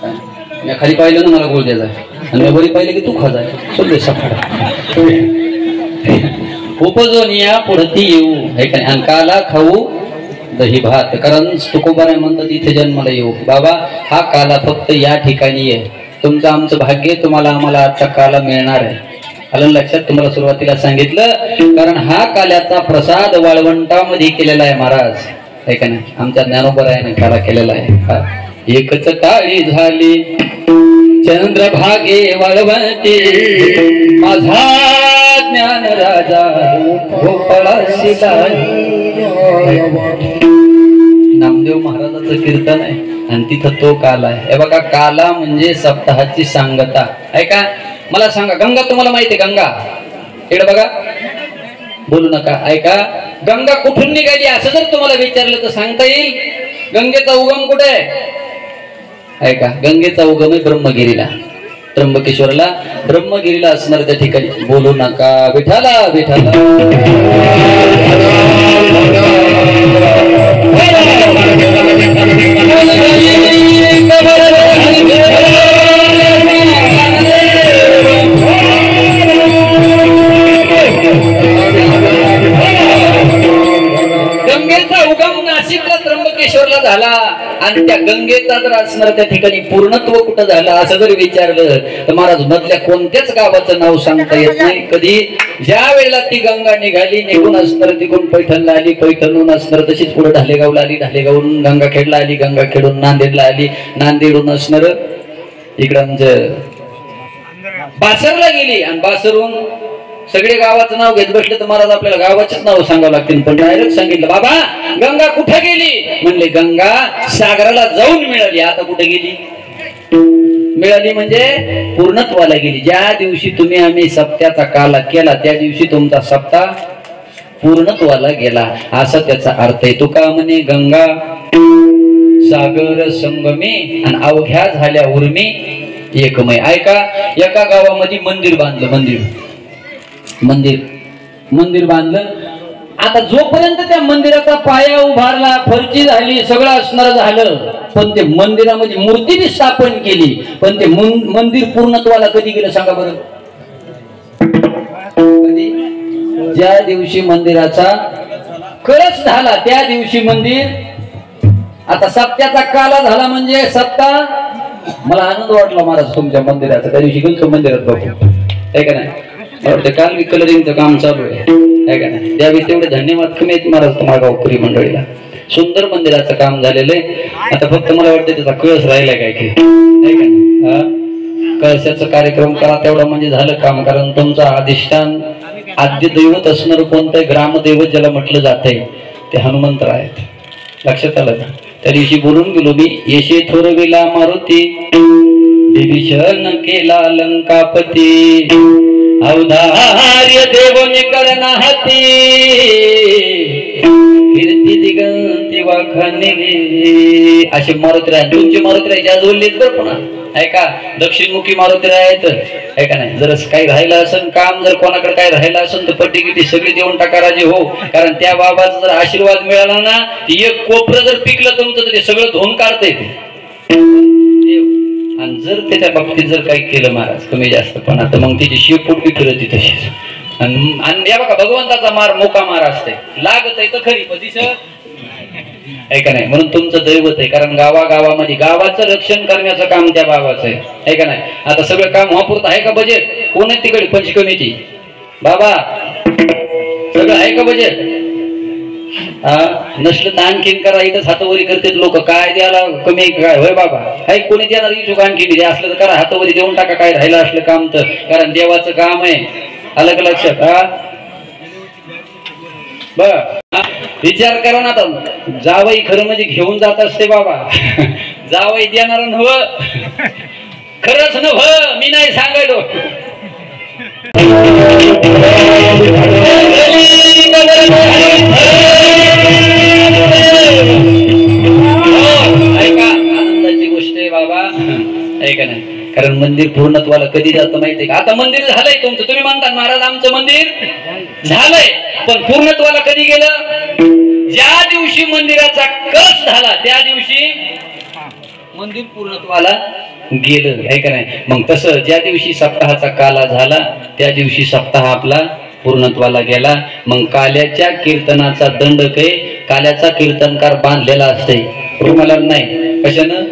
मी खाली पाहिलं ना मला गोळ द्यायचा आणि मी वरी पाहिलं की तू खाजाय सोडले सफाडा उपजोनिया पुढती येऊ हे काय आणि काला खाऊ दही भात. कारण तुकोबाराय म्हणतात इथे जन्माला येऊ. बाबा हा काला फक्त या ठिकाणी आहे. तुमचं आमचं भाग्य तुम्हाला आम्हाला आजचा काला मिळणार आहे. आलं लक्षात. तुम्हाला सुरुवातीला सांगितलं कारण हा काल्याचा प्रसाद वाळवंटामध्ये केलेला आहे महाराज आहे का नाही. आमच्या ज्ञानोबरायाने काला केलेला आहे. एकच टाळी झाली चंद्रभागे वाळवंटी माझा ज्ञान राजा गोपाळाशी नामदेव महाराजाचं कीर्तन आहे आणि तिथं तो काला आहे. हे बघा काला म्हणजे सप्ताहाची सांगता आहे का. मला सांगा गंगा तुम्हाला माहिती आहे गंगा इकडे बघा बोलू नका ऐका. गंगा कुठून निघाली असं जर तुम्हाला विचारलं तर सांगता येईल. गंगेचा उगम कुठे आहे ऐका. गंगेचा उगम आहे ब्रह्मगिरीला त्र्यंबकेश्वरला ब्रह्मगिरीला असणार त्या ठिकाणी. बोलू नका विठाला विठाला गंगेचा उगम नाशिकला त्र्यंबकेश्वरला झाला आणि त्या गंगेचा जर असणार त्या ठिकाणी पूर्णत्व कुठं झालं असं जर विचारलं तर महाराज मधल्या कोणत्याच गावाचं नाव सांगता येत नाही. कधी ज्या वेळेला ती गंगा निघाली निघून असणार तिकडून पैठणला आली पैठणहून असणार तशीच पुढे ढालेगावला आली ढालेगावहून गंगाखेडला आली गंगाखेडून नांदेडला आली नांदेडहून असणार इकडं आमचं बासरला गेली आणि बासरहून सगळे गावाचं नाव घेत बसले तर महाराज आपल्याला गावाचेच नाव सांगावं लागतील. पण डायरेक्ट सांगितलं बाबा गंगा कुठे गेली म्हणले गंगा सागराला जाऊन मिळाली. आता कुठे गेली मिळाली म्हणजे पूर्णत्वाला गेली. ज्या दिवशी तुम्ही आम्ही सप्त्याचा काला केला त्या दिवशी तुमचा सप्ताह पूर्णत्वाला गेला असा त्याचा अर्थ आहे. तुका म्हणे गंगा सागर संगमे आणि अवघ्या झाल्या उर्मी एकमय. ऐका एका गावामध्ये मंदिर बांधलं मंदिर मंदिर बांधलं. आता जोपर्यंत त्या मंदिराचा पाया उभारला फरची झाली सगळं असणार झालं पण ते मंदिरामध्ये मूर्ती बी स्थापन केली पण ते मंदिर पूर्णत्वाला कधी गेलं सांगा बरं. कधी ज्या दिवशी मंदिराचा कळस झाला त्या दिवशी मंदिर. आता सप्त्याचा काला झाला म्हणजे सप्ता. मला आनंद वाटला महाराज तुमच्या मंदिराचा. त्या दिवशी गेलो मंदिरात बघू आहे का नाही. काल मी कलरिंगचं काम चालू आहे का नाही. त्यावेळी तेवढे धन्यवाद कमी आहेत महाराज तुम्हाला गावकरी मंडळीला. सुंदर मंदिराचं काम झालेलं आहे. आता फक्त मला वाटतं त्याचा कळस राहिलाय काय की आहे का नाही. कळसाचा कार्यक्रम करा तेवढा म्हणजे झालं काम. कारण तुमचं अधिष्ठान आद्य दैवत असणार कोणतं ग्रामदैवत ज्याला म्हटलं जात आहे ते हनुमंत आहेत. लक्षात आलं का. त्या दिवशी बोलून गेलो मी. येशे थोरविला मारुती विभीषण केला लंकापती अवधार्य देवने करना हाती कीर्ती दिगंती वाखाने असे मारुती आहे. तुमचे मारुती ज्या जोडलेत बरं पुन्हा ऐका. दक्षिणमुखी मारुती आहेत ऐका नाही. जर काही राहिलं असेल काम जर कोणाकडे काही राहिलं असेल तर पट्टी गिट्टी सगळी देऊन टाका राजे हो. कारण त्या बाबाचा जर आशीर्वाद मिळाला ना एक कोपरं जर पिकलं तुमचं तर ते सगळं धुवून काढता येते. आणि जर त्याच्या बाबतीत जर काही केलं महाराज कमी जास्त पण आता मग तिची शेपूट बी फिरती तशीच. आणि या बघा भगवंताचा मार मोका मार असते लागत आहे तर खरी पण दिसत ऐका नाही. म्हणून तुमचं दैवत आहे. कारण गावागावामध्ये गावाचं रक्षण करण्याचं काम त्या बाबाचं आहे ऐका नाही. आता सगळं काम वापरत आहे का बजेट कोण आहे तिकडे पंचकमिटी बाबा सगळं आहे का बजेट. नसलं तर आणखीन करा. इथंच हातवरी करतात लोक. काय द्यायला कमी काय होय बाबा हाय कोणी देणार इच्छुक आणखी द्या असलं तर करा हातवरी देऊन टाका. काय राहिलं असलं काम तर कारण देवाचं काम आहे. अलग लक्षात बर विचार करा ना. आता जावई खरं म्हणजे घेऊन जात असते बाबा. जावई देणार नव खरंच नव मी नाही सांगायलो. ऐका आनंदाची गोष्ट आहे बाबा ऐका नाही. कारण मंदिर पूर्णत्वाला कधी जातं माहितीये का. आता मंदिर झालंय तुमचं तुम्ही म्हणता महाराज आमचं मंदिर झालंय पण पूर्णत्वाला कधी गेलं. ज्या दिवशी मंदिराचा कळस झाला त्या दिवशी मंदिर पूर्णत्वाला गेलं आहे का नाही. मग तसं ज्या दिवशी सप्ताहाचा काला झाला त्या दिवशी सप्ताह आपला पूर्णत्वाला गेला. मग काल्याच्या कीर्तनाचा दंडक आहे. काल्याचा कीर्तनकार बांधलेला असते रुमाला नाही, कशानं?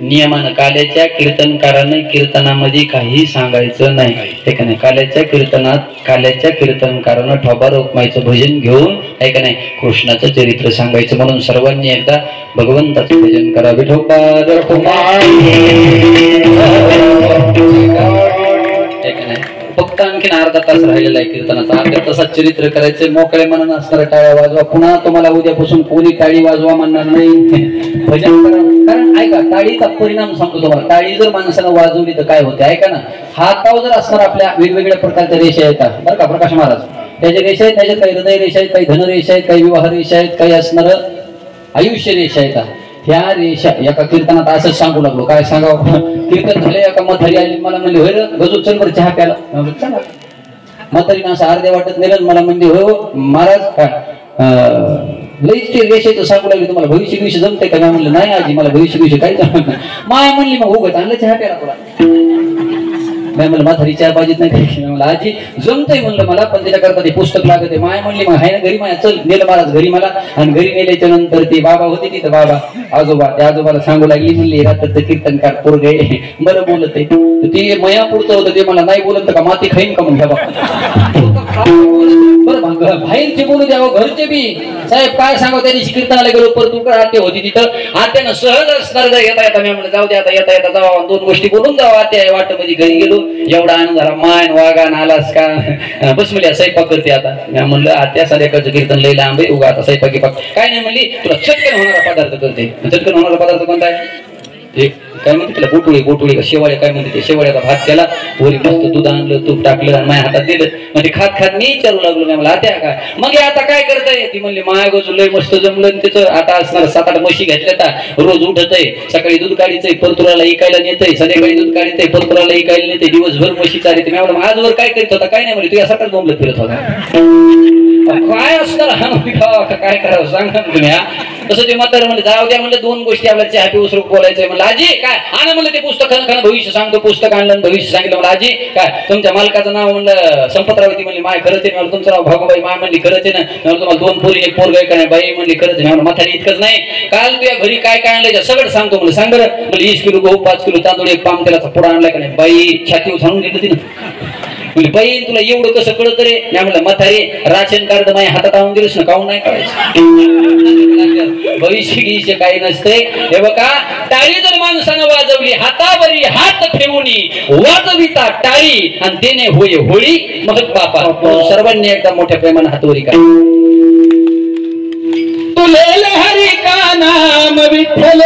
नियमानं. काल्याच्या कीर्तनकारानं कीर्तनामध्ये काही सांगायचं नाही आहे का नाही. काल्याच्या कीर्तनकारानं ठोबा रोकमायचं भजन घेऊन आहे का नाही कृष्णाचं चरित्र सांगायचं. म्हणून सर्वांनी एकदा भगवंताचं भजन करा. विठोबा फक्त आणखीन अर्धा तास राहिलेला आहे कीर्तनाचा. अर्ध्या तासात चरित्र करायचंय. मोकळे मनानं असणारा टाळ्या वाजवा. पुन्हा तुम्हाला उद्यापासून कोणी टाळी वाजवा म्हणणार नाही. भजन करा. कारण ऐका, टाळीचा परिणाम सांगतो तुम्हाला. टाळी जर माणसानं वाजवली तर काय होते ऐका ना. हातावर जर असणार आपल्या वेगवेगळ्या प्रकारच्या रेषा येतात बरं का प्रकाश महाराज. त्याच्या रेषा आहेत, त्याच्यात काही हृदय रेषा आहेत, काही धनरेषा आहेत, काही विवाह रेषा आहेत, काही असणार आयुष्य रेषा येतात. ह्या रेषा एका कीर्तनात असंच सांगू लागलो. काय सांगावं, कीर्तन झाले एका म्हातारी आली मला म्हणली होय रे गजू चल बरं चहा प्याला. चला म्हातारीनं असं अर्ध्या वाटत नेलं. मला म्हणली हो महाराज काय लईच ते रेषेचं सांगू लागले तुम्हाला भविष्य दिवशी जमते का? मी म्हणलं नाही आजी मला भविष्य दिवशी काही जमत नाही. माया म्हणली मग उगाच आणलं चहा प्याला तुला. नाही म्हणलं म्हातारी चहा पाहिजेत नाही. मला आजी जमतंय म्हणलं मला, पण त्याच्याकरता ते पुस्तक लागत आहे. माया म्हणली मग हाय ना घरी माया चल. नेलं महाराज घरी मला. आणि घरी नेल्याच्या नंतर ते बाबा होते तिथं बाबा आजोबा, त्या आजोबाला सांगू लागली म्हणली रात्रचं कीर्तनकार पोरगे बरं बोलत आहे. ते मया पुढचं होतं ते मला नाही बोलत का माती खाईन का मग घ्या बाबा. बरं बाहेरचे बोलू द्यावं घरचे बी. साहेब काय सांगावं त्या दिवशी कीर्तनाला गेलो परतून आत्या होती तिथं. आत्यानं सहज असणार येता येता मी म्हणलं जाऊ दे आता येता येता जावा दोन गोष्टी बोलून जावा. आत्या वाटमध्ये घरी गेलो. एवढा आनंद झाला. मायन वागान आलास का बस म्हणली स्वयंपाक करते आता. मी म्हणलं आत्या संध्याकाळचं कीर्तन लई लांब आहे उगा आता स्वयंपाकी पाक काय नाही म्हणली. तुला चटकन होणारा पदार्थ करते. चटकन होणारा पदार्थ कोणता आहे? काय म्हणते त्याला गोटुळी का शेवाळ्या काय म्हणते ते. शेवाळ्याचा भात केला वरी मस्त दूध आणलं तूप टाकलं आणि माझ्या हातात दिलं. म्हणजे खात मी विचारू लागलो नाही मला आत्या काय मग आता काय करताय? ती म्हणली माया गोजू लय मस्त जमलं त्याचं. आता असणार 7-8 म्हशी घेतल्या. रोज उठत आहे सकाळी दूध काढीचंय परतुराला इकायला नेतंय, संध्याकाळी दूध काढीचंय परतुराला इकायला नेते, दिवसभर म्हशी चालते. मी म्हणलं आजवर काय करीत होता? काय नाही म्हणले तू यासारखाच बोंबलत फिरत होता. काय असणार काय करावं सांगा तुम्ही. तसं ते म्हातारं म्हणले जाऊ द्या म्हणलं 2 गोष्टी आपल्याला चहा पिऊस बोलायचंय. म्हणलं आजी काय आणा म्हणलं ते पुस्तक खाणं भविष्य सांगतो. पुस्तक आणलं भविष्य सांगितलं. म्हणलं आजी काय तुमच्या मालकाचं नाव म्हणलं संपतरावती. म्हणली माय खरंच आहे. म्हणलं तुमचं नाव भागोबाई. माय म्हणली खरंच आहे ना. म्हणलं तुम्हाला 2 पोरी 1 पोरगा का नाही? बाई म्हणली खरंच आहे. म्हणलं म्हातारी इतकंच नाही काल तुझ्या घरी काय काय आणलं सगळं सांगतो. म्हणलं सांग बरं. म्हणजे 20 किलो गहू 5 किलो तांदूळ 1 पाम तेलाचा पुडा आणलाय का नाही? बाई छातीवर सांगून घेतलं तिनं. म्हणजे बाई तुला एवढं कसं कळत रे? मी म्हणलं म्हातारी राशन कार्ड माझ्या हातात आणून दिलंस ना काऊन नाही करायचं. भविष्य गिष्य काही नसते. हे बघा टाळी जर माणसानं वाजवली हातावरी हात ठेवून वाजविता टाळी आणि देणे होय होळी मग बापा. सर्वांनी एकदा मोठ्या प्रेमानं हातवरी काय तुले हरी का नाम विठ्ठल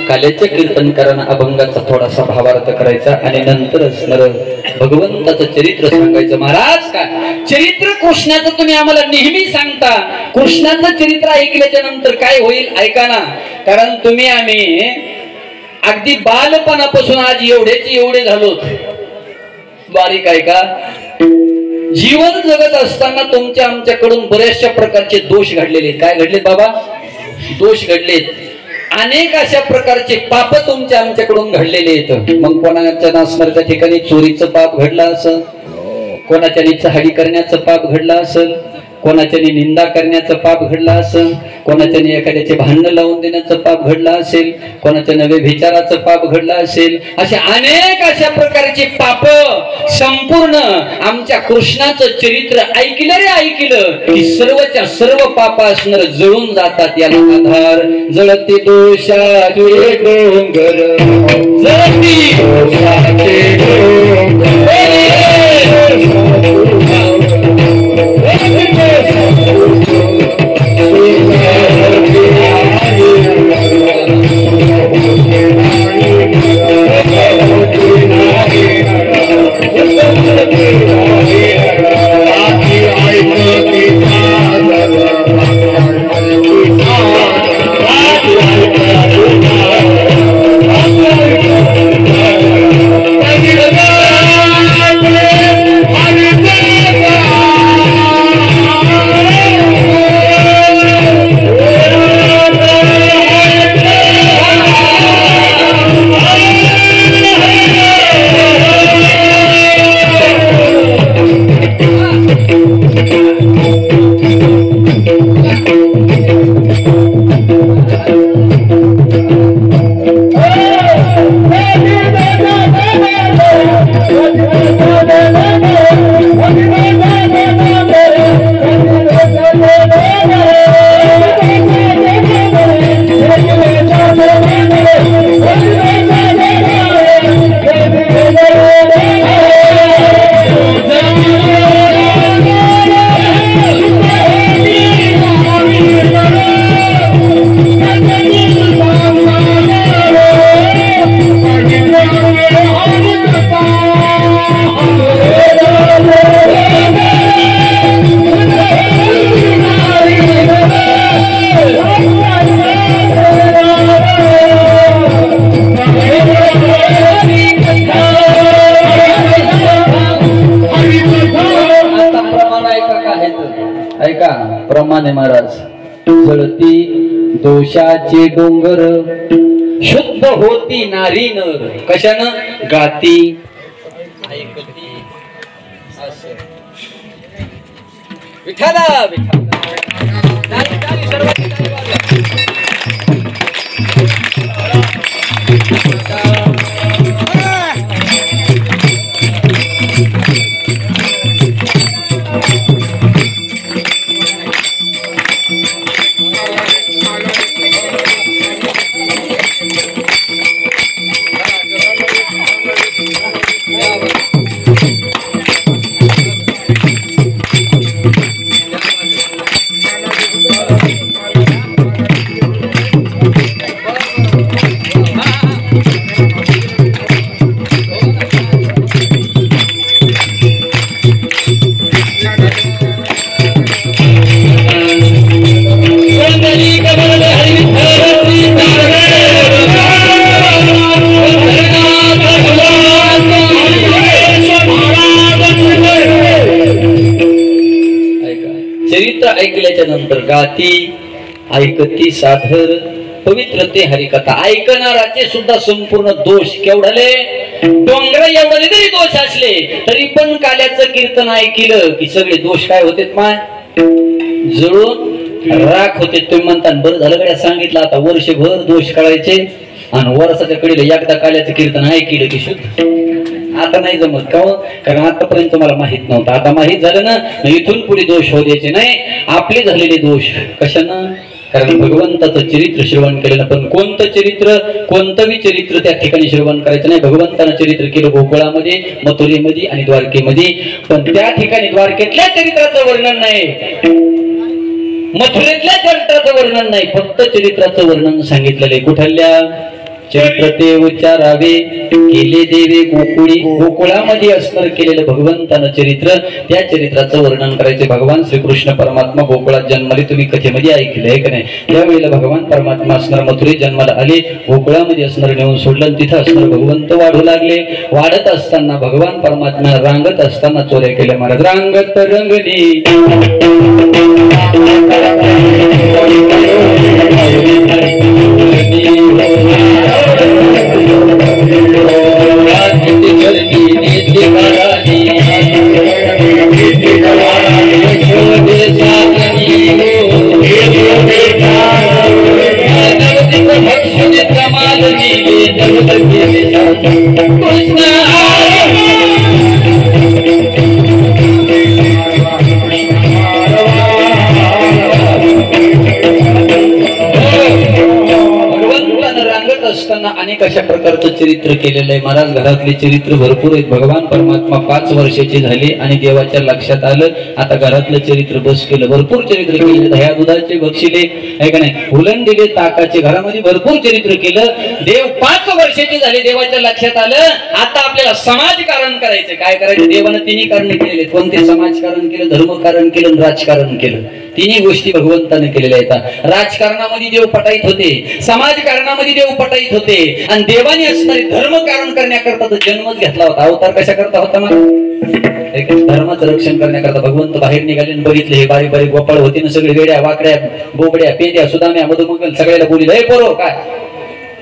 काल्याच्या कीर्तनकारांना अभंगाचा थोडासा भावार्थ करायचा आणि नंतरच भगवंताचं चरित्र सांगायचं. महाराज काय चरित्र कृष्णाचं तुम्ही आम्हाला नेहमी सांगता. कृष्णाचं चरित्र ऐकल्याच्या नंतर काय होईल ऐका ना. कारण तुम्ही आम्ही अगदी बालपणापासून आज एवढे झालो. बारीक आहे का? जीवन जगत असताना तुमच्या आमच्याकडून बऱ्याचशा प्रकारचे दोष घडलेले आहेत. काय घडलेत बाबा? दोष घडलेत. अनेक अशा प्रकारचे पाप तुमच्या आमच्याकडून घडलेले आहेत. मग कोणाच्या नसणाऱ्या ठिकाणी चोरीचं पाप घडलं असेल, कोणाच्या चहाडी करण्याचं पाप घडलं असेल, कोणाच्याने निंदा करण्याचं पाप घडलं असेल, कोणाच्याने एखाद्याचे भांडण लावून देण्याचं पाप घडलं असेल, कोणाच्या नवे विचाराचं पाप घडलं असेल. अशा अनेक अशा प्रकारची पाप संपूर्ण आमच्या कृष्णाचं चरित्र ऐकलं रे ऐकलं की सर्वच्या सर्व पाप असणार जळून जातात. याला आधार जळती दोषाचे डोंगर, जळती दोषाचे डोंगर. प्रमाणे महाराज जळती दोषाचे डोंगर, शुद्ध होती नारी नर. कशानं? गाती ऐकती. विठाला विठाला ऐकल्याच्या नंतर गाती ऐकती साधर पवित्र ते हरिकथा. ऐकणाराचे सुद्धा संपूर्ण दोष केवढाले? डोंगर एवढे जरी दोष असले तरी पण काल्याचं कीर्तन ऐकलं की सगळे दोष काय होते? माय जळून राख होते. तुम्ही म्हणता बरं झालं गड्या सांगितलं, आता वर्षभर दोष कळायचे आणि वर्षाच्या कडेला एकदा काल्याचं कीर्तन ऐकलं की शुद्ध. आता नाही जमत का? कारण आतापर्यंत मला माहित नव्हतं, आता माहित झालं ना. इथून पुढे दोष होऊ द्यायचे नाही. आपले झालेले दोष कशानं? कारण भगवंताचं चरित्र श्रवण केलेलं. पण कोणतं चरित्र? कोणतंही चरित्र त्या ठिकाणी श्रवण करायचं नाही. भगवंतानं चरित्र केलं गोकुळामध्ये, मथुरेमध्ये आणि द्वारकेमध्ये. पण त्या ठिकाणी द्वारकेतल्या चरित्राचं वर्णन नाही, मथुरेतल्या चरित्राचं वर्णन नाही, फक्त चरित्राचं वर्णन सांगितलेलं आहे. कुठल्या? चरित्र ते उच्चारावे केले देवे गोकुळी, गोकुळामध्ये असणार केलेलं भगवंतानं चरित्र, त्या चरित्राचं वर्णन करायचे. भगवान श्रीकृष्ण परमात्मा गोकुळात जन्मले, तुम्ही कथेमध्ये ऐकलंय का नाही? त्यावेळेला भगवान परमात्मा असणार मथुरेत जन्माला आले, गोकुळामध्ये असणार नेऊन सोडलं, तिथं असणार भगवंत वाढू लागले. वाढत असताना भगवान परमात्मा रांगत असताना चोऱ्या केल्या महाराज. रांगत रंगली असताना अनेक अशा प्रकारचं चरित्र केलेलं आहे महाराज. घरातले चरित्र भरपूर आहेत. भगवान परमात्मा 5 वर्षाचे झाले आणि देवाच्या लक्षात आलं आता घरातलं चरित्र बस केलं. भरपूर चरित्र केले, दह्या दुधाचे बक्षिले आहे का नाही, उलन दिले ताकाचे, घरामध्ये भरपूर चरित्र केलं. देव 5 वर्षाचे झाले, देवाच्या लक्षात आलं आता आपल्याला समाजकारण करायचं. काय करायचं? देवानं 3 कारण केलेले. कोणते? समाजकारण केलं, धर्मकारण केलं, राजकारण केलं. 3 गोष्टी भगवंताने केलेल्या आहेत. राजकारणामध्ये देव पटाईत होते, समाजकारणामध्ये देव पटाईत होते आणि देवाने असणारे धर्म कारण करण्याकरता तर जन्मच घेतला होता. अवतार कशा करता होता? मला धर्माचं रक्षण करण्याकरता भगवंत बाहेर निघाले आणि बघितले हे बारीक बारीक गोपाळ होते ना, सगळे वेड्या वाकड्या बोबड्या पेंड्या सुदाम्या मधुमंगल सगळ्याला बोलले हे पोरो काय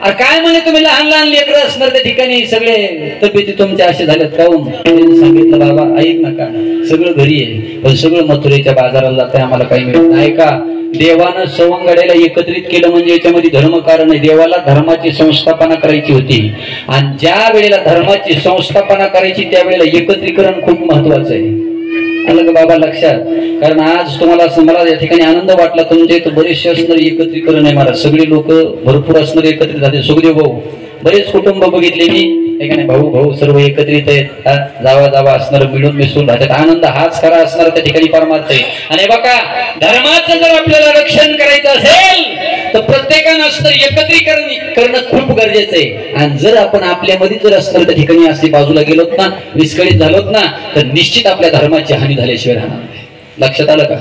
अरे काय म्हणे तुम्ही लहान लहान लेकरं असणार त्या ठिकाणी, सगळे तब्येती तुमच्या असे झाल्यात काहून? त्यांनी सांगितलं बाबा ऐक नका, सगळं घरी आहे पण सगळं मथुरेच्या बाजाराला जात आहे, आम्हाला काही मिळत नाही. का देवानं सवंगड्याला एकत्रित केलं म्हणजे याच्यामध्ये धर्मकारण आहे. देवाला धर्माची संस्थापना करायची होती आणि ज्या वेळेला धर्माची संस्थापना करायची त्यावेळेला एकत्रीकरण खूप महत्वाचं आहे. आलं का बाबा लक्षात? कारण आज तुम्हाला मला या ठिकाणी आनंद वाटला, तुमच्या इथं बरेचसे असणारे एकत्रीकरण आहे महाराज. सगळे लोक भरपूर असणारे एकत्रित झाले. सुखदेव भाऊ बरेच कुटुंब बघितले मी, भाऊ भाऊ सर्व एकत्रित आहेत, जावा जावा असणार मिळून मिसळून राहतात. आनंद हाच खरा असणार त्या ठिकाणी परमार्थ आहे. आणि बघा धर्माचं जर आपल्याला रक्षण करायचं असेल तर प्रत्येकानं असतं एकत्रीकरण करणं खूप गरजेचं आहे. आणि जर आपण आपल्यामध्ये जर असणार त्या ठिकाणी असे बाजूला गेलोत ना, विस्कळीत झालोत ना, तर निश्चित आपल्या धर्माची हानी झाल्याशिवाय राहणार नाही. लक्षात आलं का?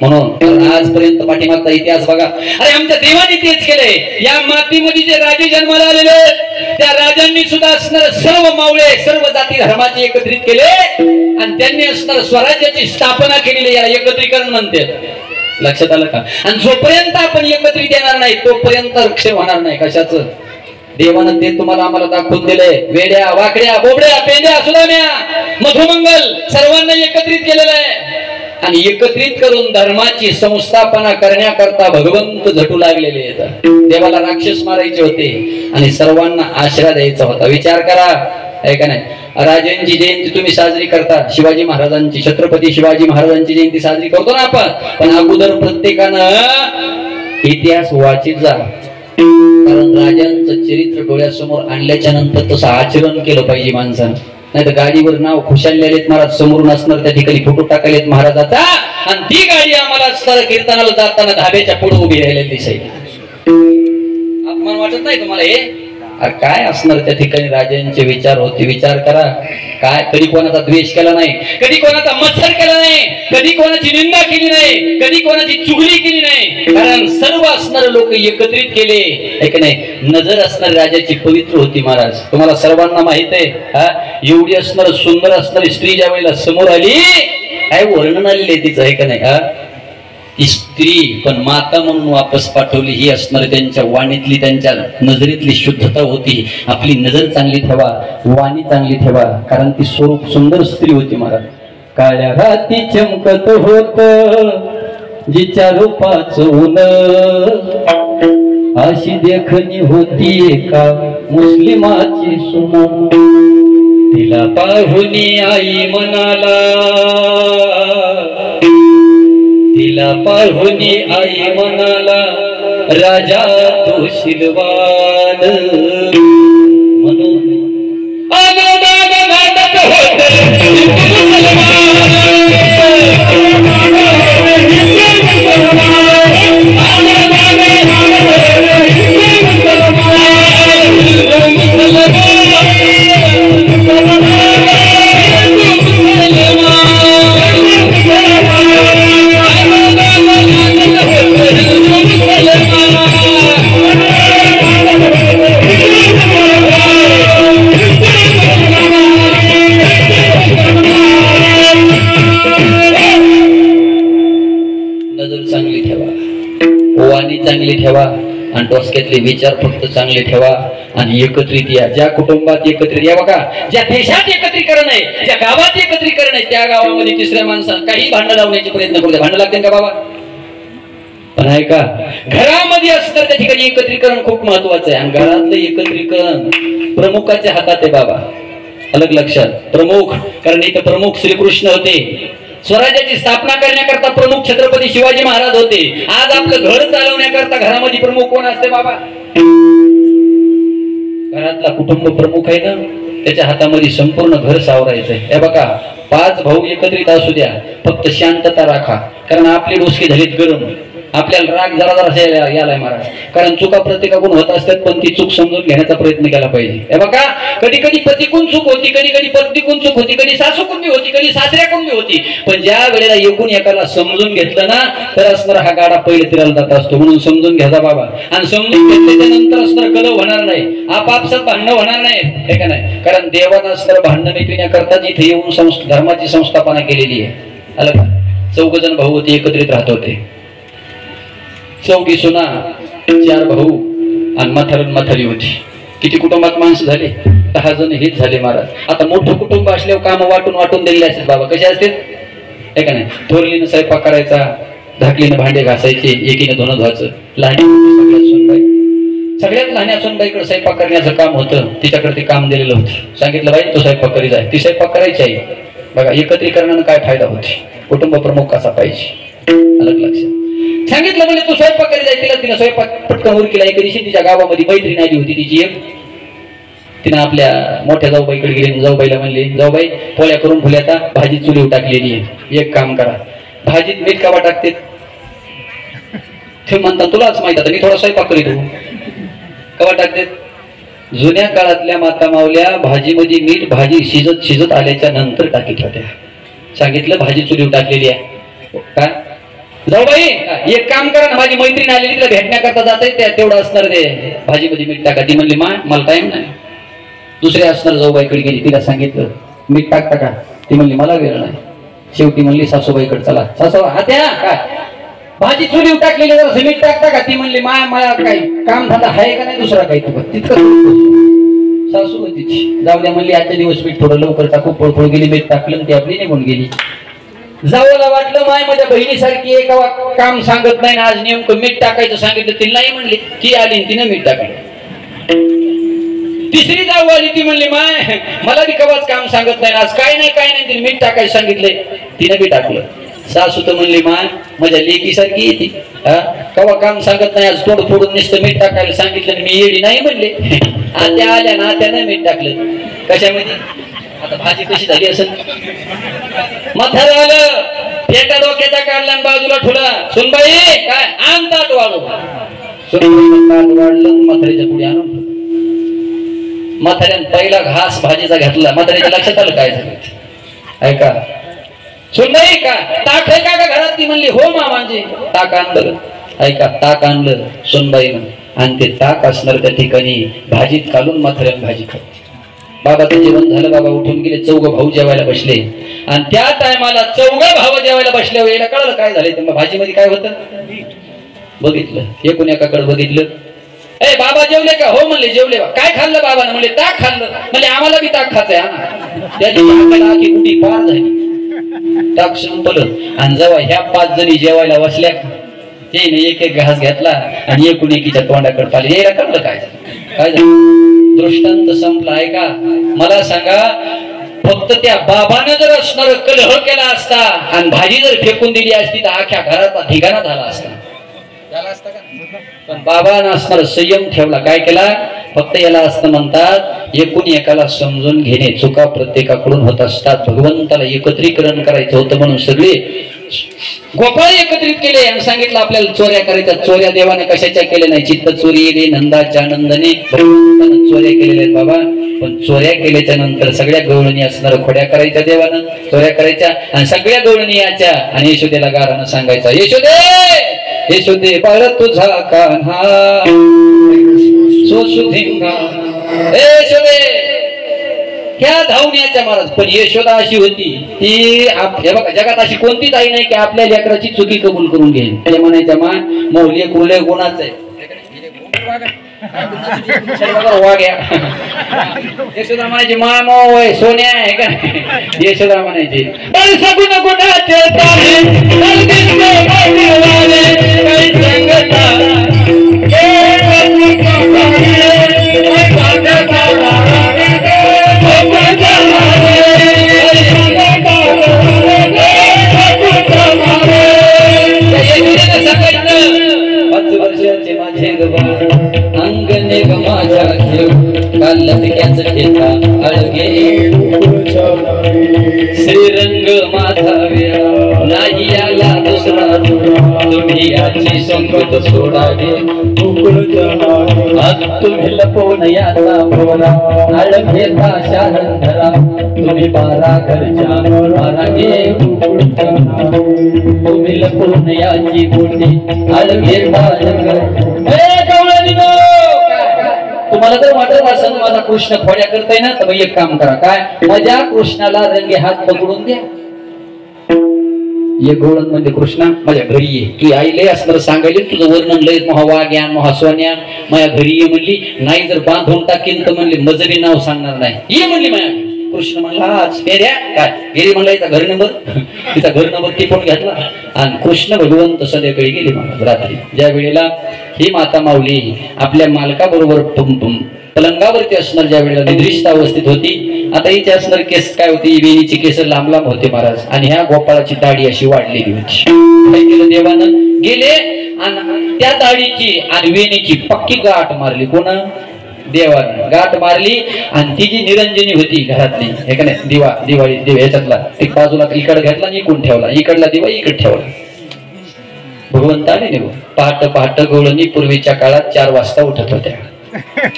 म्हणून आजपर्यंत पाठीमागचा इतिहास बघा. अरे आमच्या देवाने तेच केलंय. या मातीमध्ये जे राजे जन्माला आलेले त्या राजांनी सुद्धा असणार सर्व मावळे सर्व जाती धर्माचे एकत्रित केले आणि त्यांनी असणार स्वराज्याची स्थापना केलेली, याला एकत्रीकरण म्हणतात. लक्षात आलं का? आणि जोपर्यंत आपण एकत्रित येणार नाही तोपर्यंत रक्षण होणार नाही. कशाचं? देवानं ते तुम्हाला आम्हाला दाखवून दिलंय. वेड्या वाकड्या बोबड्या पेंड्या सुदाम्या मधुमंगल सर्वांना एकत्रित केलेलं आहे आणि एकत्रित करून धर्माची संस्थापना करण्याकरता भगवंत झटू लागलेले आहेत. देवाला राक्षस मारायचे होते आणि सर्वांना आश्रय द्यायचा होता. विचार करा आहे का नाही? राजांची जयंती तुम्ही साजरी करता, शिवाजी महाराजांची, छत्रपती शिवाजी महाराजांची जयंती साजरी करतो ना आपण, पण अगोदर प्रत्येकानं इतिहास वाचित जा. कारण राजांचं चरित्र डोळ्यासमोर आणल्याच्या नंतर तसं आचरण केलं पाहिजे माणसानं. नाही तर गाडीवर नाव खुशाललेले महाराज समोरून असणार त्या ठिकाणी फोटो टाकायलेत महाराजाचा आणि ती गाडी आम्हाला असणार कीर्तनाला जाताना धाब्याच्या पुढे उभी राहिलेली दिसायची. अपमान वाटत नाही तुम्हाला हे? काय असणार त्या ठिकाणी राजांचे विचार होते. विचार करा. काय कधी कोणाचा द्वेष केला नाही, कधी कोणाचा मत्सर केला नाही, कधी कोणाची निंदा केली नाही, कधी कोणाची चुगली केली नाही. कारण सर्व असणारे लोक एकत्रित केले एक नाही. नजर असणारी राजाची पवित्र होती महाराज. तुम्हाला सर्वांना माहित आहे एवढी असणार सुंदर असणारी स्त्री ज्या वेळेला समोर आली काय वर्णन आलेले तिचं आहे का नाही? ती स्त्री पण माता म्हणून वापस पाठवली. ही असणार त्यांच्या वाणीतली त्यांच्या नजरेतली शुद्धता होती. आपली नजर चांगली ठेवा, वाणी चांगली ठेवा, कारण ती स्वरूप सुंदर स्त्री होती महाराज. काळ्या राती चमकत होत जिच्या रूपाचं ऊन, अशी देखणी होती एका मुस्लिमाची सुन. तिला पाहुनी आई म्हणाला, तिला पाहुनी आई म्हणाला राजा तो शिलवान. म्हणून चांगली ठेवा आणि डोसक्यातले विचार फक्त चांगले ठेवा आणि एकत्रित या. ज्या कुटुंबात एकत्रित या बघा, ज्या देशात एकत्रीकरण आहे, ज्या गावात एकत्रीकरण आहे, त्या गावामध्ये तिसऱ्या माणसाला काही भांडण लावण्याचे प्रयत्न करू द्या. भांडण लागते का बाबा? पण आहे का, घरामध्ये असतं त्या ठिकाणी एकत्रीकरण खूप महत्वाचं आहे. आणि घरातलं एकत्रीकरण प्रमुखाच्या हातात आहे बाबा. अलग लक्षात, प्रमुख, कारण इथं प्रमुख श्रीकृष्ण होते. स्वराज्याची स्थापना करण्याकरता प्रमुख छत्रपती शिवाजी महाराज होते. आज आपलं घर चालवण्याकरता घरामध्ये प्रमुख कोण असते बाबा? घरातला कुटुंब प्रमुख आहे ना, त्याच्या हातामध्ये संपूर्ण घर सावरायचंय. हे बघा, 5 भाऊ एकत्रित असू द्या, फक्त शांतता राखा. कारण आपले डोसके झालेत गरम, आपल्याला राग जरा जरा यालाय महाराज. कारण चुका प्रत्येकाकडून होत असतात, पण ती चूक समजून घेण्याचा प्रयत्न केला पाहिजे. हे बघा, कधी कधी पतीकडून चूक होती, कधी कधी पत्नीकडून चूक होती, कधी सासूकडून बी होती, कधी सासऱ्याकडून बी होती. पण ज्या वेळेला एकूण एकाला समजून घेतलं ना, तर असणार हा गाडा पहिले फिरायला जात असतो. म्हणून समजून घ्यायचा बाबा. आणि समजून घेतल्याच्या नंतर असणार कलह होणार नाही, आपापसात भांडणं होणार नाही, हे का नाही? कारण देवानं असणार भांडणं मिटविण्याकरता जिथे येऊन धर्माची संस्थापना केलेली आहे. आलं का? 4 जण भाऊ होते, एकत्रित राहत होते. 4 सुना, 4 भाऊ आणि म्हातारी होती. किती कुटुंबात माणसं झाले? 10 जण हेच झाले महाराज. आता मोठं कुटुंब असल्यावर काम वाटून दिलेले असतात बाबा. कसे असतील? हे का नाही? थोरलीनं स्वयंपाक करायचा, धाकलीनं भांडे घासायचे, एकीनं धुणं धुवायचं. सगळ्यात लहान्या सुनबाईकडे स्वयंपाक करण्याचं काम होतं. तिच्याकडे ते काम दिलेलं होतं. सांगितलं बाई तू स्वयंपाक करी जाय. ती स्वयंपाक करायची आहे. बघा, एकत्रीकरणानं काय फायदा होते. कुटुंब प्रमुख कसा पाहिजे, अलग लक्षात. सांगितलं म्हणजे तू स्वयंपाक करी जाय. तिला स्वयंपाक पटकन उरकीला. एक दिवशी तिच्या गावामध्ये मैत्रीण आली होती तिची एक. तिनं आपल्या मोठ्या जाऊबाईकडे गेली. जाऊबाईला म्हणली, जाऊबाई पोळ्या करून फुल्या, आता भाजी चुलीवर टाकलेली आहे, एक काम करा, भाजीत मीठ कवा टाकते? ते म्हणतात तुलाच माहित, आता मी थोडा स्वयंपाक करीत कवा टाकते? जुन्या काळातल्या माता मावल्या भाजीमध्ये मीठ भाजी शिजत आल्याच्या नंतर टाकीत होत्या. सांगितलं भाजी चुलीवर टाकलेली आहे. काय जाऊबाई, एक काम करा ना, माझी मैत्रीण आलेली, तिला भेटण्याकरता जाते, त्या तेवढं असणार ते भाजीमध्ये मीठ टाका. ती म्हणली मला टाइम नाही. दुसऱ्या असणार जाऊबाईकडे गेली, तिला सांगितलं मीठ टाकता का? ती म्हणली मला वेळ नाही. शेवटी म्हणली सासूबाईकडे चला. सासू आत्या, काय भाजी चुलीवर टाकलेली, जरा मीठ टाकता का? ती म्हणली मला काही काम धंदा आहे का नाही दुसरा काही? तू तितकं सासू तिची जाऊ द्या म्हणली, आजच्या दिवस मीठ थोडं लवकर टाकू. पळपळ गेली, मीठ टाकलं, ती आपली निघून गेली. जावला वाटलं माय माझ्या बहिणीसारखी एक काम सांगत नाही, आज नेमकं मीठ टाकायचं सांगितलं, ती नाही म्हणली. ती आली, तिनं मीठ टाकलं. तिसरी जाऊ आली, ती म्हणली माय मला बी कवाच काम सांगत नाही, आज काय नाही तिने मीठ टाकायचं सांगितलंय, तिनं बी टाकलं. सासू तर म्हणली माय माझ्या लेकीसारखी येते, कवा काम सांगत नाही, आज तोड फोडून नुसतं मीठ टाकायला सांगितलं, मी येडी नाही म्हणले. आत्या आल्या ना, त्यानं मीठ टाकलं. कशामध्ये? आता भाजी कशी झाली असेल? म्हातारं आलं, एका डोक्याचा काढला आणि बाजूला ठुला. सुनबाई काय आण ताट वाढू. सुनबाईनं ताट वाढलं, म्हातारीच्या पुढे आणून म्हाताऱ्यानं पहिला घास भाजीचा घातला. म्हातारीच्या लक्षात आलं काय झालं. ऐका सुनबाई, का ताक आहे का घरात? ती म्हणली हो मामाजी. ताक आणलं. ऐका, ताक आणलं सुनबाईनं, आणि ते ताक असणार त्या ठिकाणी भाजीत घालून म्हाताऱ्यानं भाजी खाल्ली. बाबाचं जेवण झालं, बाबा उठून गेले. 4 भाऊ जेवायला बसले, आणि त्या टायमाला 4 भाऊ जेवायला बसल्या वेळेला कळलं काय झालंय. त्या भाजीमध्ये काय होतं बघितलं. एकूण एकाकडे बघितलं. ए बाबा जेवले का? हो म्हणले जेवले. काय खाल्लं बाबानं? म्हणले ताक खाल्लं. म्हणले आम्हाला बी ताक खायचंय. त्या दिवशी उठी पार झाली, ताक संपलं. आणि जेव्हा ह्या 5 जणी जेवायला बसल्या, त्याने एक घास घेतला आणि एकूण एकीच्या तोंडाकडे पाहिले. यायला कळलं काय झालं. काय झालं? दृष्टांत संपला. आहे का? मला सांगा, फक्त त्या बाबानं जर असणार कलह केला असता आणि भाजी जर फेकून दिली असती तर अख्ख्या घराचा ठिकाणा झाला असता. पण बाबानं असणार संयम ठेवला. काय केला? फक्त याला असतं म्हणतात एकूण एकाला समजून घेणे. चुका प्रत्येकाकडून होत असतात. भगवंताला एकत्रीकरण करायचं होतं म्हणून सगळे गोपाळ एकत्रित केले आणि सांगितलं आपल्याला चोऱ्या करायच्या. चोऱ्या देवाने कशाच्या केल्या नाही. चित्त चोरी येणे नंदाच्या नंदने भगवंतानं चोऱ्या केलेल्या आहेत बाबा. पण चोऱ्या केल्याच्या नंतर सगळ्या गवळणी असणार खोड्या करायच्या, देवानं चोऱ्या करायच्या आणि सगळ्या गवळणी याच्या आणि यशोदेला गारानं सांगायचा, यशोदे यशोदे बाळ तुझा कान्हा सोसुधिंगा. यशोदे ह्या धावण्याच्या महाराज. पण यशोदा अशी होती ती हे बघा, जगात अशी कोणतीच आई नाही की आपल्या लेकराची चुकी कबूल करून घेईल. ते म्हणायच्या मा मौली कुर्ले गुणाच आहे वाघ्या. यशोदा म्हणायची मा मोय सोन्या आहे का. यशोदा म्हणायची सगुण गुणाचे माझे अंगणे ग माझ्या घेऊ कालच ठेका अळगे श्रीरंग माझा वेळा नाही आला दुसरा तुम्ही याची संगत सोडावे तुम्ही लपवून याचा भोरा अळगेचा शारण धरा तुम्ही 12 घरच्या 12 घे तुम्ही लपवून याची गोटी अळगेचा तुम्हाला जर वाटत असेल माझा कृष्ण खोड्या करताय ना, तर एक काम करा. काय माझ्या कृष्णाला रंगे हात पकडून द्या. ये गोळण म्हणजे कृष्णा माझ्या घरी ये. तू आईले असणार सांगायले तुझं वर्णन लय महावा ज्ञान महास्वाज्ञान माझ्या घरी ये म्हणली. नाही जर बांधून टाकीन तर म्हणले मजरी नाव सांगणार नाही. ये म्हणली माझ्या. कृष्ण म्हणला आज फेऱ्या काय गेली म्हणला. तिचा घर नंबर तिचा घर नंबर ती पण घेतला आणि कृष्ण भगवंत संध्याकाळी गेली महाराज रात्री. ज्या वेळेला ही माता माऊली आपल्या मालकाबरोबर पलंगावरती असणार ज्या वेळेला निद्रिस्त अवस्थेत होती. आता हिची असणार केस काय होती वेणीची केस लांब लांब होते महाराज आणि ह्या गोपाळाची दाढी अशी वाढलेली होती. काय केलं देवानं गेले आणि त्या दाढीची आणि वेणीची पक्की गाठ मारली. कोण देवानं गाठ मारली आणि ती जी निरंजनी होती घरातली हे का नाही दिवा दिवाळी दिवा ह्याच्यातला एक बाजूला इकडे घेतला आणि इकडून ठेवला. इकडला दिवा इकडे ठेवला. भगवंत आले निघून. पहाट पहाट गवळणी पूर्वीच्या काळात 4 वाजता उठत होत्या.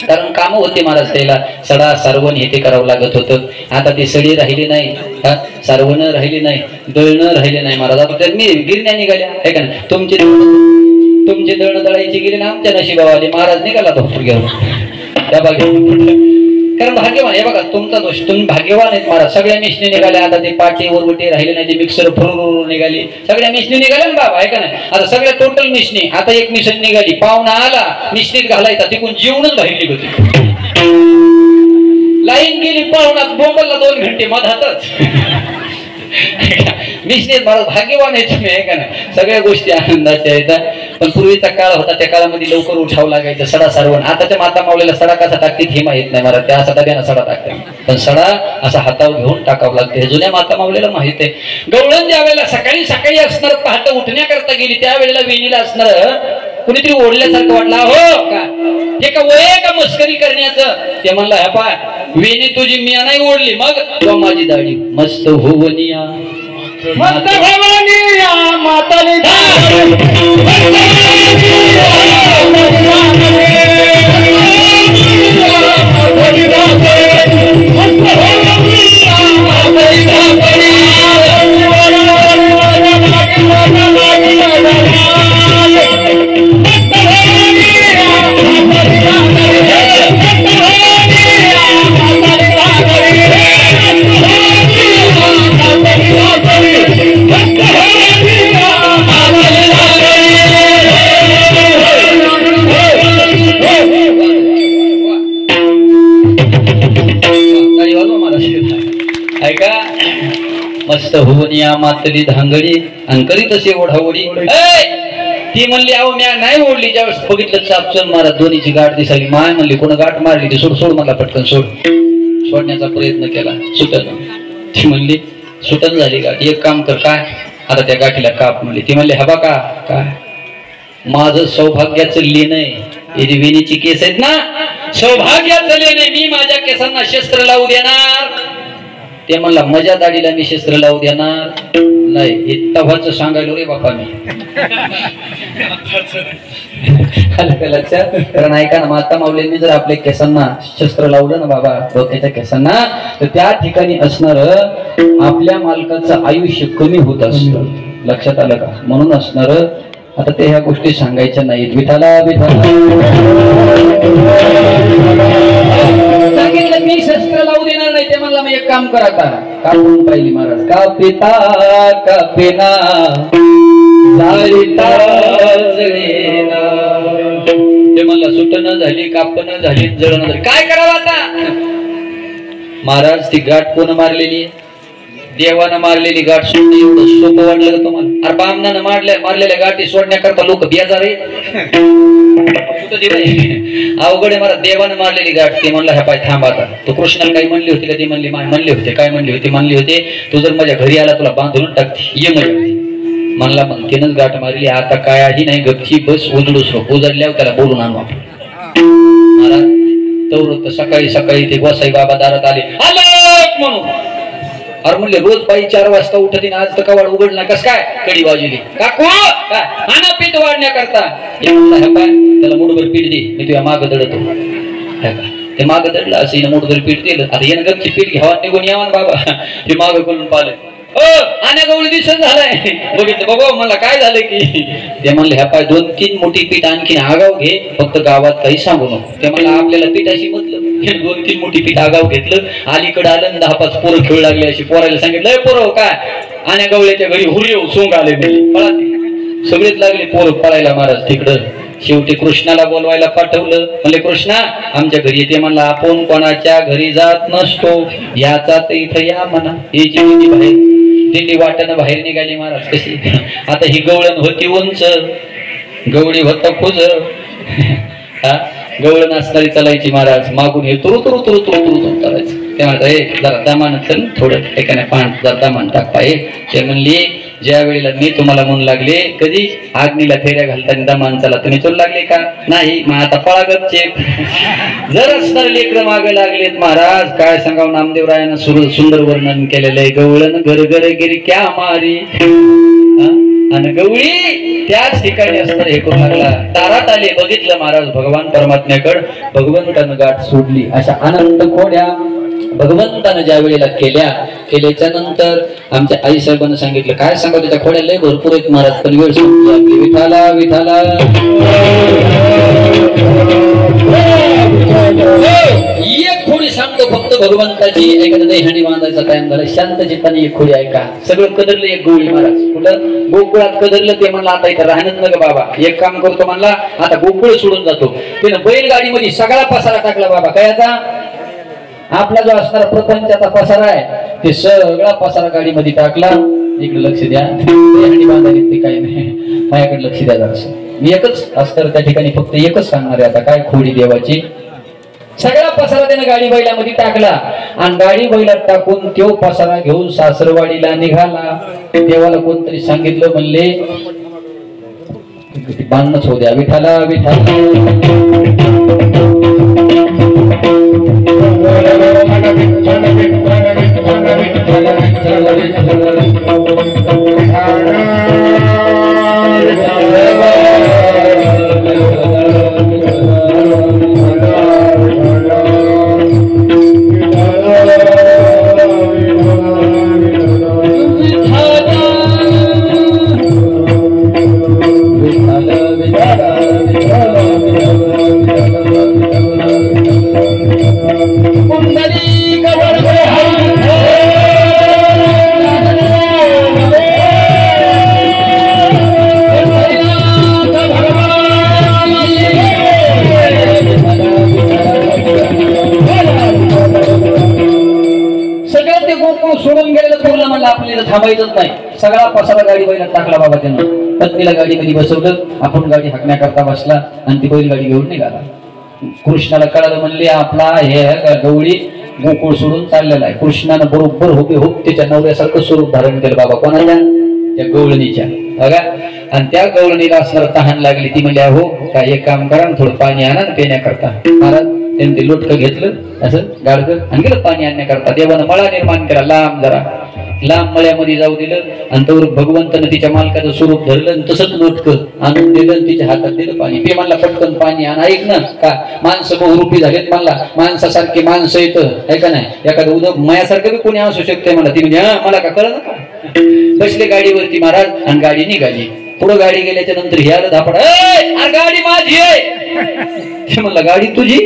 कारण काम होते महाराज त्याला सडा सारवण हे ते करावं लागत होतं. आता ते सडी राहिली नाही सारवण राहिली नाही दळणं राहिले नाही महाराज. आता त्यांनी गिरण्या निघाल्या हे का नाही. तुमचे दळणं दळायची गेली ना आमच्या नशिबावाले महाराज निघाला तो घेऊन त्या कारण भाग्यवान हे बघा तुमचा दोष. तुम्ही भाग्यवान आहेत महाराज. सगळ्या मिशनी निघाल्या. आता ते पाटे वरवटे राहिले नाही. ते मिक्सर फुरून निघाली. सगळ्या मिशनी निघाल्या ना बाबा आहे का नाही. आता सगळ्या टोटल मिशनी. आता एक मिशन निघाली. पाहुणा आला मिशनीत घालायचा तिकून जेवणच बाहेर निघत. लाईन गेली पाहुणात बोंबलला 2 घंटे मधातच. मिशनीत महाराज भाग्यवान आहे तुम्ही आहे का नाही. सगळ्या गोष्टी आनंदाच्या आहेत. पण पूर्वीचा काळ होता त्या काळामध्ये लवकर उठावं लागायचं सडा सारवण. आताच्या माता मावलेला सडा कसा टाकतील हे माहित नाही महाराज. त्या असा डब्यानं सडा टाकतात पण सडा असा हातावर घेऊन टाकावं लागते. जुन्या माता मावलेला माहित आहे. गवळण ज्या वेळेला सकाळी सकाळी असणार पहाटे उठण्याकरता गेली त्यावेळेला वेणीला असणार कुणीतरी ओढल्यासारखं वाटलं. हो का हे का वय का मस्करी करण्याचं. ते म्हणलं ह्या पा वेणी तुझी मी नाही ओढली मग माझी दाढी मस्त होवनिया मस्त भवानिया माताली मस्त होवनिया मातली धांगडी आणि करीत असे ओढाओढी. ती म्हणली अहो म्या नाही ओढली. ज्यावेळेस बघितलं चापचन मारा दोन्हीची गाठ दिसायली. माय म्हणली कोण गाठ मारली ती सोड सोड मला पटकन सोड. सोडण्याचा प्रयत्न केला सुटन. ती म्हणली सुटन झाली गाठ. एक काम कर काय आता त्या गाठीला काप म्हणली. ती म्हणली हवा का काय माझं सौभाग्याचं लेण आहे. वेणीची केस आहेत ना सौभाग्याचं लेण आहे. मी माझ्या केसांना शस्त्र लावू देणार. ते म्हणला माझ्या दाढीला मी शस्त्र लावू देणार नाही. हे तव्हाच सांगायलो रे बापा मी. लक्षात कारण ऐका ना माता माऊलींनी जर आपल्या केसांना शस्त्र लावलं ना बाबा डोक्याच्या केसांना तर त्या ठिकाणी असणार आपल्या मालकाचं आयुष्य कमी होत असतं. लक्षात आलं का. म्हणून असणार आता ते ह्या गोष्टी सांगायच्या नाहीत. विठाला विठाला सांगितलं मी शस्त्र लावू देणार नाही. ते म्हणला काम कर आता. का म्हणून पाहिली महाराज. का पिता का पिना जाळीता जळेना. ते मला सुटणं झाली, कापणं झाली, जळणं झाली. काय करावं आता. महाराज ती गाठ कोण मारलेली. देवानं मारलेली गाठ सोडणं एवढं सोपं वाटलं का तुम्हाला. अरे बामणानं मारलेल्या गाठी सोडण्याकरता लोक बेजार आहेत. अवघड आहे. मला देवानं मारलेली गाठ. ते म्हणलं ह्या पाय थांब आता. तू कृष्णाला काही म्हणली होती का. ती म्हणली म्हणले होते. काय म्हणली होती. म्हणली होते तू जर माझ्या घरी आला तुला बांधून टाकते. ये माझ्या घरी. म्हणला मग तिनंच गाठ मारली. आता काही नाही गपची बस उजडूस उजडल्यावर त्याला बोलून आणू आपण. महाराज तर सकाळी सकाळी ते गोसाई बाबा दारात आले. आलोक म्हणून. अरे म्हणले रोज बाई 4 वाजता उठते आज तर कवाड उघडला. कस काय. कडी वाजली. काकू आणा पीठ वाढण्याकरता. त्याला मुठभर पीठ दे. मी तुझ्या मागं दडतो. ते मागं दडलं असं हिनं मुठभर पीठ दिलं. आता हिनं गपची पीठ घ्यावा निघून यावा बाबा. ते मागं करून पाहिलं. आण्या गवळी दिसत झालाय. बघितलं बाबा मला काय झालं की. ते म्हणले ह्या पाय 2-3 मोठी पीठ आणखी आगाव घे. फक्त गावात काही सांगू नको. ते मला आपल्याला पीठाशी मतलब. 2-3 मोठी पीठ आगाव घेतलं. अलीकडे आलं 10-5 पोरं खेळू लागले. अशी पोरायला सांगितलं पोरं काय आण्या गवळ्याच्या घरी हुर्रेव सोंग आले. पळा सगळेच लागले पोरं पळायला. महाराज तिकडं शेवटी कृष्णाला बोलवायला पाठवलं. म्हणले कृष्णा आमच्या घरी येते. म्हणला आपण कोणाच्या घरी जात नसतो. याचा तर इथं या म्हणा. याची बाहेर दिल्ली वाट्यानं बाहेर निघाली. महाराज कशी. आता ही गवळण होती उंच. गवळी होत खुज. हा गवळण असणारी चालायची. महाराज मागून हे तुरु तुरु तुरु तुरु तुरु चालायचं. ते म्हणतात हे जरा दामान चल थोडं एकाने पान जरा दामान टाक पाय. ते म्हणली ज्या वेळेला मी तुम्हाला म्हणू लागले कधी अग्नीला फेऱ्या घालताना दमान चला तुम्ही चलू लागले का. नाही मग आता पळा गपचे. जर असणार लेकर मागे लागलेत. महाराज काय सांगावं. नामदेवरायानं सुंदर वर्णन केलेलं आहे. गवळण गरगर गिरी क्या मारी. आणि गवळी त्याच ठिकाणी असणार हे करू लागला. दारात आले. बघितलं महाराज भगवान परमात्म्याकडे. भगवंतानं गाठ सोडली. अशा आनंद खोड्या भगवंतानं ज्या वेळेला केल्याच्या नंतर आमच्या आई साहेबांना सांगितलं. काय सांगा त्याच्या खोड्या लय भरपूर आहेत महाराज पण वेळ संपली आपली. विठाला विठाला एक खोडी सांगतो फक्त भगवंताची. एखाद्या दहीहंडी बांधायचा टाइम झाला. शांत चित्ताने एक खोडी ऐका. सगळं कदरलं. एक गवळी महाराज कुठं गोकुळात कदरलं. ते म्हणलं आता इथं राहणंच नका बाबा. एक काम करतो म्हणला आता गोकुळ सोडून जातो. त्यानं बैलगाडीमध्ये सगळा पसारा टाकला बाबा. काय आता आपला जो असणारा प्रपंचाचा पसारा आहे ते सगळा पसारा गाडीमध्ये टाकला. इकडे लक्ष द्या. दहीहंडी बांधायला ते काही नाही. माझ्याकडे लक्ष द्या जरासं. मी एकच असतं त्या ठिकाणी फक्त एकच सांगणार आहे आता. काय खोडी देवाची. सगळा पसारा त्यानं गाडी बैलामध्ये टाकला आणि गाडी बैलात टाकून तो पसारा घेऊन सासरवाडीला निघाला. देवाला कोणतरी सांगितलं. म्हणले बांधणंच होऊ द्या. विठाला विठाला सोडून गेलेलं पूर्ण म्हणलं आपल्याला थांबायचंच नाही. सगळा पसारा गाडी बैलात टाकला बाबा त्यानं. पत्नीला गाडीमध्ये बसवलं. आपण गाडी हाकण्याकरता बसला आणि ती बैलगाडी घेऊन निघाला. कृष्णाला कळालं. म्हणले आपला हे गवळी गोकुळ सोडून चाललेला आहे. कृष्णानं बरोबर हुबेहूब त्याच्या नवऱ्यासारखं स्वरूप धारण केलं बाबा. कोणाच्या त्या गवळणीच्या बघा. आणि त्या गवळणीला असणार तहान लागली. ती म्हणली हो काय एक काम करा थोडं पाणी आणा पिण्याकरता. महाराज त्यांनी ते लोटकं घेतलं असं गाडगं आणि गेलं पाणी आणण्याकरता. देवानं मळा निर्माण केला लांब. जरा लांब मळ्यामध्ये जाऊ दिलं आणि तर भगवंतानं तिच्या मालकाचं स्वरूप धरलं आणि तसंच लोटकं आणून दिलं आणि तिच्या हातात दिलं पाणी. ते म्हणला पटकन पाणी आण. ऐक ना का माणसं बहुरूपी झालेत. म्हणला माणसासारखी माणसं येतं आहे का नाही. एखादं उदक मायासारखं बी कोणी असू शकते. मला ती म्हणजे मला का कळलं का. बसले गाडीवरती महाराज आणि गाडी निघाली. पुढे गाडी गेल्याच्या नंतर हे आलं धापड, अरे गाडी माझी आहे. ते म्हणला गाडी तुझी.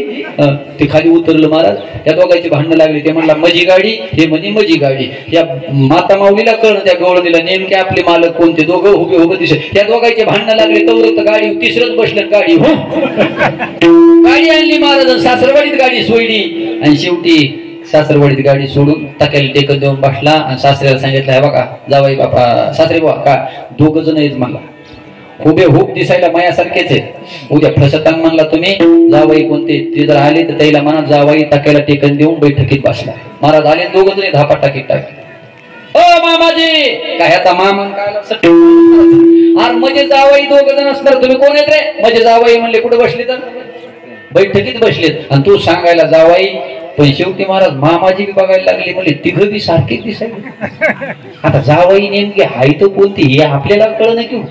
ते खाली उतरलं महाराज. त्या दोघांची भांडणं लागली. ते म्हणला माझी गाडी, हे म्हणे माझी गाडी. या माता माऊलीला कळलं त्या गवळणीला नेमके आपले मालक कोणते. दोघं उभे उभे दिसत. त्या दोघांचे भांडणं लागले. तवरत गाडी तिसरंच बसलं गाडी. हो गाडी आणली महाराज. सासरवाडीत गाडी सोडली आणि शेवटी सासरवाडीत गाडी सोडून टाकायला टेकन देऊन बसला आणि सासऱ्याला सांगितलं, हे बघा जावाई बापा सासरे बाबा का दोघ जण आहेत म्हणला, उभे हुब दिसायला मायासारखेच आहे. उद्या फसतान म्हणला तुम्ही. जावाई कोणते ते जर आले तर त्याला म्हणा जावाई टाकायला टेकन देऊन बैठकीत बसला. महाराज आले दोघ जण धापा टाकीत टाकले. ओ मामाजी काय ह्याचा मामा काय अरे म्हणजे जावाई दोघ जण असणार, तुम्ही कोण आहेत रे. म्हणजे जावाई म्हणले कुठे बसले तर बैठकीत बसलेत आणि तू सांगायला जावाई. पण शेवटी महाराज मामाजी बी बघायला लागले. म्हणजे तिघ बी सारखे दिसायला. आता जावाई नेमकी हाय तर कोणती हे आपल्याला कळलं नाही. किंवा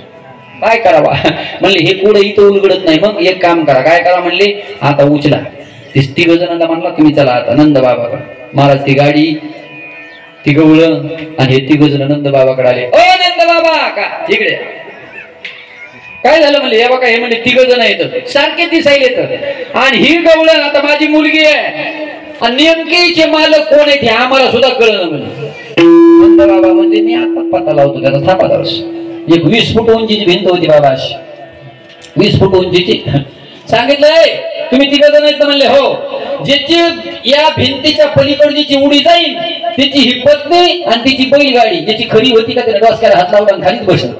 काय करावा म्हणले हे पुढे इथं उलगडत नाही. मग एक काम करा. काय करा म्हणले, आता उचला. तिघ जणांना म्हणला तुम्ही चला आता नंद बाबाकडे. महाराज ती गाडी ती गवळ आणि हे तिघ जण नंद बाबाकडे आले. ओ नंद बाबा का इकडे काय झालं म्हणले. हे बघा हे म्हणजे तिघ जण आहेत सारखे दिसायले तर. आणि ही गवळ आता माझी मुलगी आहे आणि नेमकेचे मालक कोण आहेत हे आम्हाला सुद्धा कळलं म्हणजे. नंद बाबा म्हणजे मी आता पत्ता लावतो त्याचा थांबा दर्श. एक 20 फूट उंचीची भिंत होती बाबा अशी 20 फूट उंचीची. सांगितलंय तुम्ही तिघ जण आहेत म्हणले. हो ज्याची या भिंतीच्या पलीकडची जी उडी जाईल त्याची ही पत्नी आणि तिची बैलगाडी ज्याची खरी होती का त्याने डोसक्याला हात लावला आणि खालीच बसला.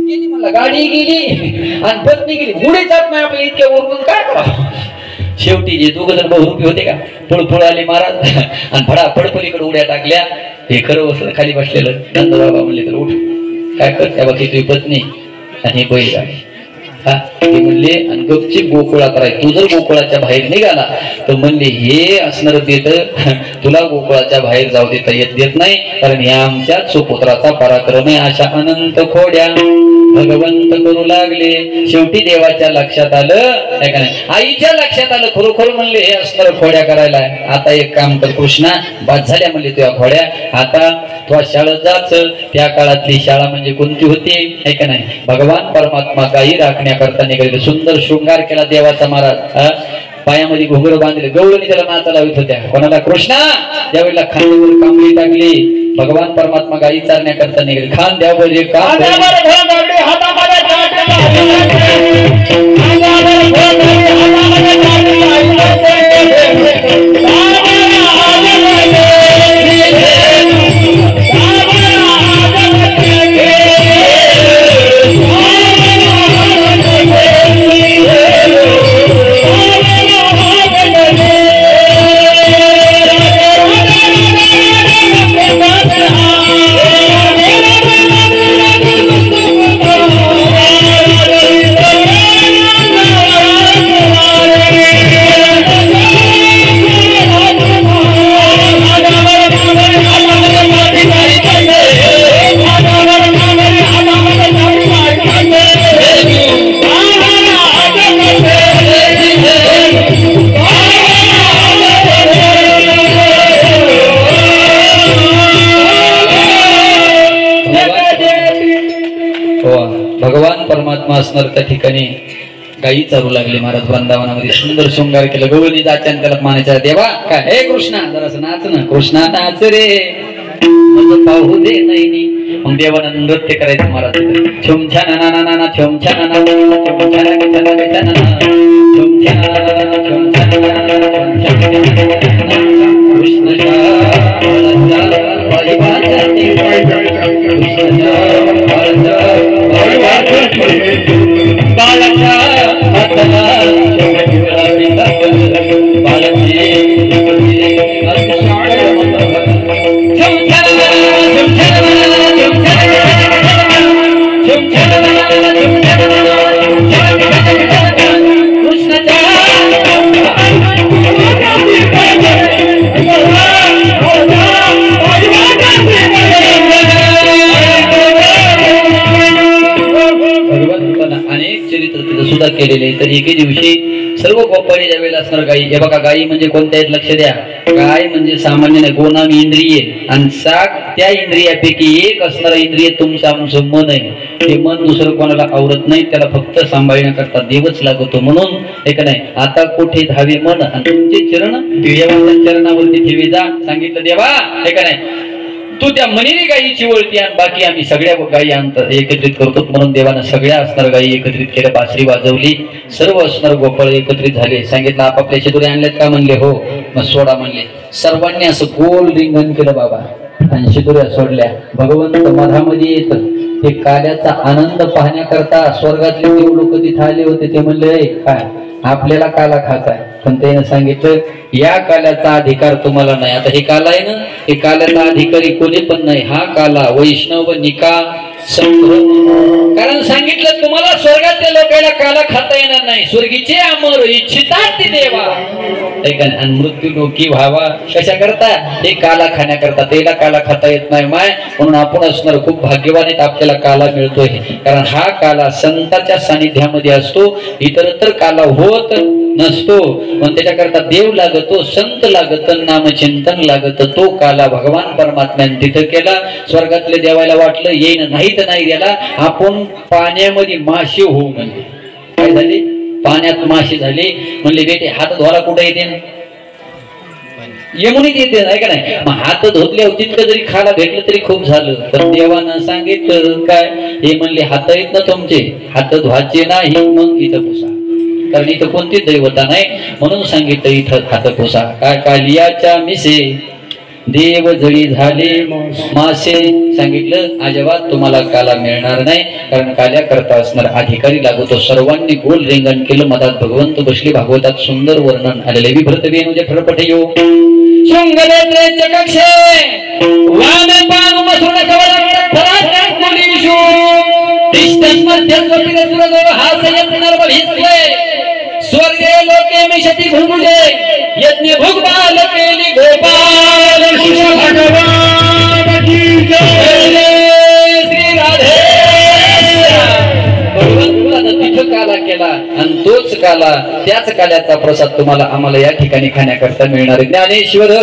गेली म्हणला गाडी गेली आणि पत्नी गेली. उडी जात नाही आपल्या इतक्या वरून काय करावं. शेवटी जे दोघ जण बहुरूपी होते का पळपळ आले महाराज आणि फडाफड पलीकडे उड्या टाकल्या. हे खरं बसलं खाली बसलेलं. नंद बाबा म्हणले तर उठ काय करते बाकी तुझी पत्नी आणि हे बैलगाडी. ते म्हणले आणि गपचीप गोकुळा करायचं. तू जर गोकुळाच्या बाहेर निघाला तर म्हणले हे असणार देत तुला गोकुळाच्या बाहेर जाऊ देता देत नाही कारण हे आमच्या सुपुत्राचा पराक्रम आहे. अशा अनंत खोड्या भगवंत करू लागले. शेवटी देवाच्या लक्षात आलं काय का नाही आईच्या लक्षात आलं. खरोखर म्हणले हे असणार खोड्या करायला. आता एक काम कर कृष्णा बाद झाल्या म्हणले तुझ्या खोड्या. आता तू शाळेत जाच. त्या काळातली शाळा म्हणजे कोणती होती आहे का नाही. भगवान परमात्मा काही राखण्याकरता निघाले. सुंदर शृंगार केला देवाचा महाराज. पायामध्ये घुंगर बांधले. गौरणी त्याला नाचा लावित होत्या. कोणाला कृष्णा. त्यावेळेला खांद्यावर कांबळी टाकली. भगवान परमात्मा गाई चारण्याकरता निघाले. खान द्यावर जे काम भगवान परमात्मा असणार त्या ठिकाणी गाई चालू लागली. महाराज वृंदावनामध्ये सुंदर शृंगार केलं. गवळणी जाच्यान त्याला मानायच्या. देवा काय हे कृष्णा जरासं नाच ना. कृष्णा नाच रे माझं पाहू दे नाही. मग देवानं नृत्य करायचं महाराज. छुम छान ना ना ना छुम छान ना छुम छान छान छान छुम छान छुम केलेले. तर एके दिवशी सर्व गोपाळी ज्यावेळेला असणार गायी, हे बघा गायी म्हणजे कोणत्या आहेत लक्ष द्या. गाय म्हणजे सामान्य नाही, गोनामी इंद्रिय, आणि सात त्या इंद्रियापैकी एक असणार इंद्रिय तुमचं आमचं मन आहे. ते मन दुसरं कोणाला आवडत नाही, त्याला फक्त सांभाळण्याकरता देवच लागतो. म्हणून एक नाही, आता कुठे धावे मन आणि तुमचे चरण देवाच्या चरणावरती ठेवी जा. सांगितलं देवा एक नाही, तू त्या मनीने गायीची वळती आणि बाकी आम्ही सगळ्या गायी एकत्रित करतो. म्हणून देवानं सगळ्या असणार गायी एकत्रित केल्या, बासरी वाजवली, सर्व असणार गोपाळ एकत्रित झाले. सांगितलं आपापल्या शिदुरे आणल्यात का? म्हणले हो. मग सोडा म्हणले. सर्वांनी असं गोल रिंगण केलं बाबा आणि शिदुऱ्या सोडल्या. भगवंत मधामध्ये येत. ते काल्याचा आनंद पाहण्याकरता स्वर्गातले देव लोक तिथे आले होते. ते म्हणले काय आपल्याला काला खाताय, पण त्याने सांगितलं या काल्याचा अधिकार तुम्हाला नाही. आता हे काला आहे ना, हे काल्याचा अधिकारी कोणी पण नाही. हा काला वैष्णव निका संभ्रम. कारण सांगितलं तुम्हाला स्वर्गातल्या लोकांना काला खाता येणार नाही. स्वर्गीचे अमर इच्छितात ते देवा, आणि मृत्यू लोकी व्हावा कशा करता? हे काला खाण्याकरता. त्याला काला खाता येत नाही माय, म्हणून आपण असणार खूप भाग्यवान आहेत, आपल्याला काला मिळतोय. कारण हा काला संतांच्या सानिध्यामध्ये असतो, इतरत्र काला होत नसतो. पण त्याच्याकरता देव लागतो, संत लागत, नामचिंतन लागत. तो काला भगवान परमात्म्याने तिथं केला. स्वर्गातले देवायला वाटलं येईन, नाही तर नाही गेला. आपण पाण्यामध्ये मासे होऊ म्हणजे काय झाले? पाण्यात मासे झाले. म्हणले बेटे हात धुवायला कुठे येते? यमुनीत येते नाही का नाही? मग हात धुतल्या तितकं जरी खायला भेटलं तरी खूप झालं. पण देवानं सांगितलं काय? हे म्हणले हात आहेत ना तुमचे, हात धुवायचे नाही, मग इथं पुसा. कारण इथं कोणतीच दैवता नाही, म्हणून सांगितलं इथं हात पुसा. काय? कालियाच्या मिसे देव जळी झाले मासे. सांगितलं अजिबात तुम्हाला काला मिळणार नाही, कारण काल्या करता असणार अधिकारी लागतो. सर्वांनी गोल रिंगण केलं. मधात भगवंत बसले. भागवतात सुंदर वर्णन आलेले. विभ्रत वेणूजे ठरपट यो शृंगनेत्रे कक्षे वामे पानु मसुर कवल फरात कोली विशु तिष्ठन मध्यम कपिल सुरदेव हासयत नरबलिस्वे स्वर्गे लोके मिशति भूमुजे यज्ञ भुगबाल केली गोपाल कृष्ण भगवान की जय. श्री राधे. भगवंतानं तिथं काला केला आणि तोच काला, त्याच काल्याचा प्रसाद तुम्हाला आम्हाला या ठिकाणी खाण्याकरता मिळणार. ज्ञानेश्वर